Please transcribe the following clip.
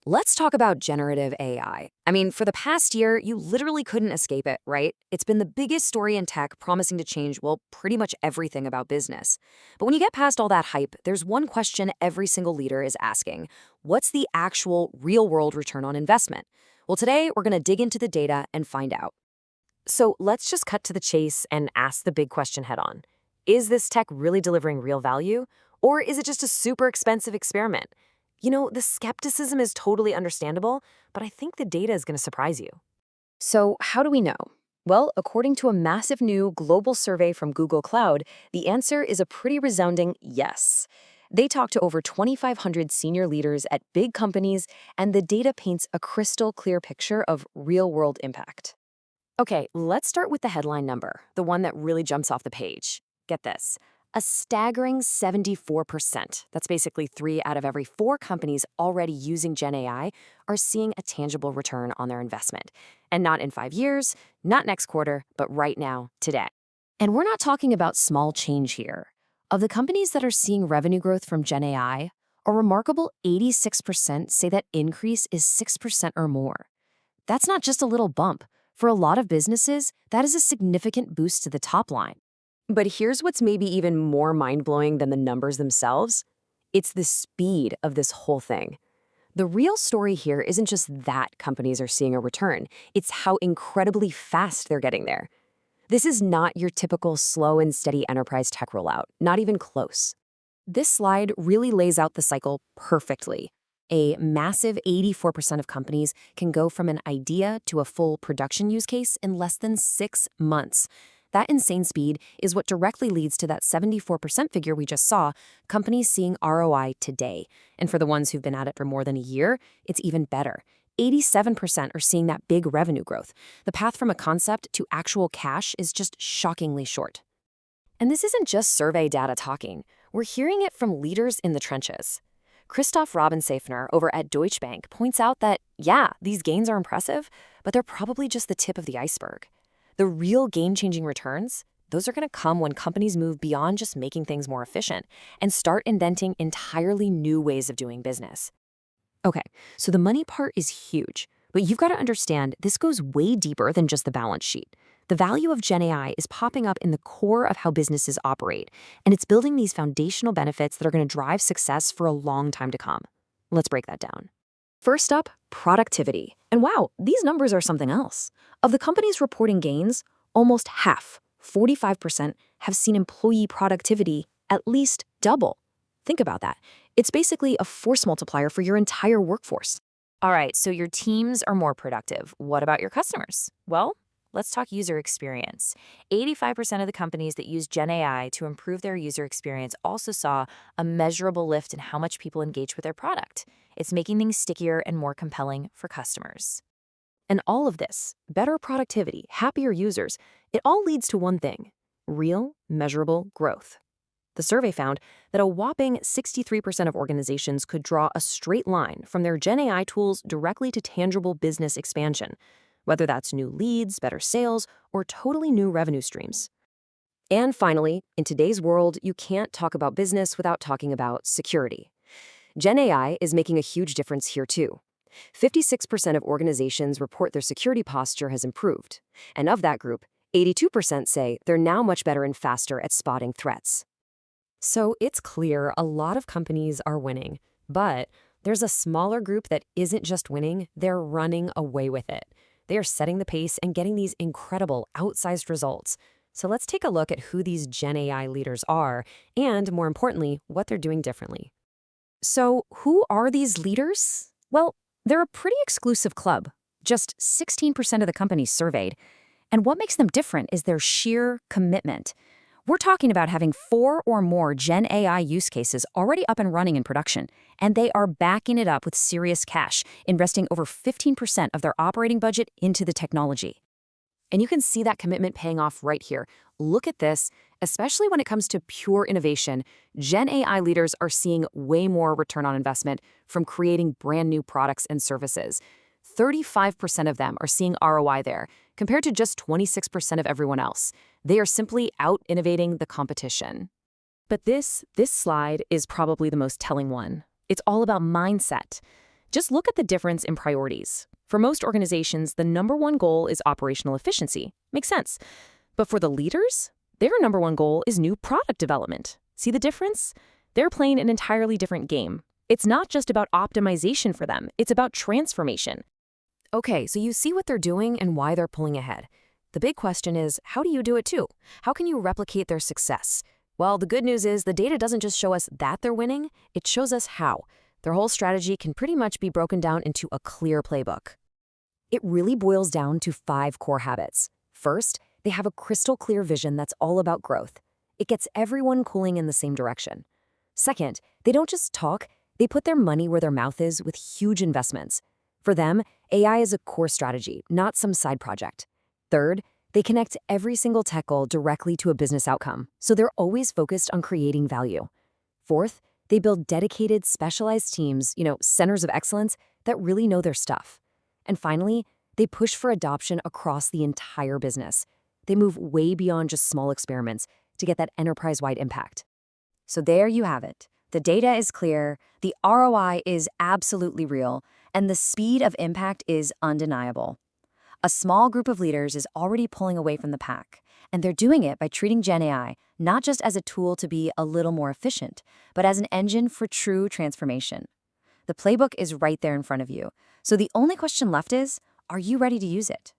Let's talk about generative AI. I mean, for the past year, you literally couldn't escape it, right? It's been the biggest story in tech, promising to change, well, pretty much everything about business. But when you get past all that hype, there's one question every single leader is asking. What's the actual real-world return on investment? Well, today, we're going to dig into the data and find out. So let's just cut to the chase and ask the big question head on. Is this tech really delivering real value? Or is it just a super expensive experiment? The skepticism is totally understandable, but I think the data is going to surprise you. So, how do we know? Well, according to a massive new global survey from Google Cloud, the answer is a pretty resounding yes. They talked to over 2,500 senior leaders at big companies, and the data paints a crystal clear picture of real world impact. Okay, let's start with the headline number, the one that really jumps off the page. Get this. A staggering 74%, that's basically 3 out of every 4 companies already using Gen AI, are seeing a tangible return on their investment. And not in 5 years, not next quarter, but right now, today. And we're not talking about small change here. Of the companies that are seeing revenue growth from Gen AI, a remarkable 86% say that increase is 6% or more. That's not just a little bump. For a lot of businesses, that is a significant boost to the top line. But here's what's maybe even more mind-blowing than the numbers themselves. It's the speed of this whole thing. The real story here isn't just that companies are seeing a return. It's how incredibly fast they're getting there. This is not your typical slow and steady enterprise tech rollout, not even close. This slide really lays out the cycle perfectly. A massive 84% of companies can go from an idea to a full production use case in less than 6 months. That insane speed is what directly leads to that 74% figure we just saw, companies seeing ROI today. And for the ones who've been at it for more than a year, it's even better. 87% are seeing that big revenue growth. The path from a concept to actual cash is just shockingly short. And this isn't just survey data talking. We're hearing it from leaders in the trenches. Christoph Robensafner over at Deutsche Bank points out that, yeah, these gains are impressive, but they're probably just the tip of the iceberg. The real game-changing returns, those are going to come when companies move beyond just making things more efficient and start inventing entirely new ways of doing business. Okay, so the money part is huge, but you've got to understand this goes way deeper than just the balance sheet. The value of Gen AI is popping up in the core of how businesses operate, and it's building these foundational benefits that are going to drive success for a long time to come. Let's break that down. First up, productivity. And wow, these numbers are something else. Of the companies reporting gains, almost half, 45%, have seen employee productivity at least double. Think about that. It's basically a force multiplier for your entire workforce. All right, so your teams are more productive. What about your customers? Well, let's talk user experience. 85% of the companies that use Gen AI to improve their user experience also saw a measurable lift in how much people engage with their product. It's making things stickier and more compelling for customers. And all of this, better productivity, happier users, it all leads to one thing: real, measurable growth. The survey found that a whopping 63% of organizations could draw a straight line from their Gen AI tools directly to tangible business expansion, whether that's new leads, better sales, or totally new revenue streams. And finally, in today's world, you can't talk about business without talking about security. Gen AI is making a huge difference here too. 56% of organizations report their security posture has improved. And of that group, 82% say they're now much better and faster at spotting threats. So it's clear a lot of companies are winning, but there's a smaller group that isn't just winning, they're running away with it. They are setting the pace and getting these incredible, outsized results. So let's take a look at who these Gen AI leaders are, and more importantly, what they're doing differently. So who are these leaders? Well, they're a pretty exclusive club, just 16% of the companies surveyed. And what makes them different is their sheer commitment. We're talking about having 4 or more Gen AI use cases already up and running in production, and they are backing it up with serious cash, investing over 15% of their operating budget into the technology. And you can see that commitment paying off right here. Look at this. Especially when it comes to pure innovation, Gen AI leaders are seeing way more return on investment from creating brand new products and services. 35% of them are seeing ROI there, compared to just 26% of everyone else. They are simply out-innovating the competition. But this slide is probably the most telling one. It's all about mindset. Just look at the difference in priorities. For most organizations, the number one goal is operational efficiency. Makes sense. But for the leaders, their number one goal is new product development. See the difference? They're playing an entirely different game. It's not just about optimization for them, it's about transformation. Okay, so you see what they're doing and why they're pulling ahead. The big question is, how do you do it too? How can you replicate their success? Well, the good news is the data doesn't just show us that they're winning, it shows us how. Their whole strategy can pretty much be broken down into a clear playbook. It really boils down to 5 core habits. First, they have a crystal clear vision that's all about growth. It gets everyone pulling in the same direction. Second, they don't just talk, they put their money where their mouth is with huge investments. For them, AI is a core strategy, not some side project. Third, they connect every single tech goal directly to a business outcome, so they're always focused on creating value. Fourth, they build dedicated, specialized teams, centers of excellence that really know their stuff. And finally, they push for adoption across the entire business. They move way beyond just small experiments to get that enterprise-wide impact. So there you have it. The data is clear, the ROI is absolutely real, and the speed of impact is undeniable. A small group of leaders is already pulling away from the pack, and they're doing it by treating Gen AI not just as a tool to be a little more efficient, but as an engine for true transformation. The playbook is right there in front of you, so the only question left is, are you ready to use it?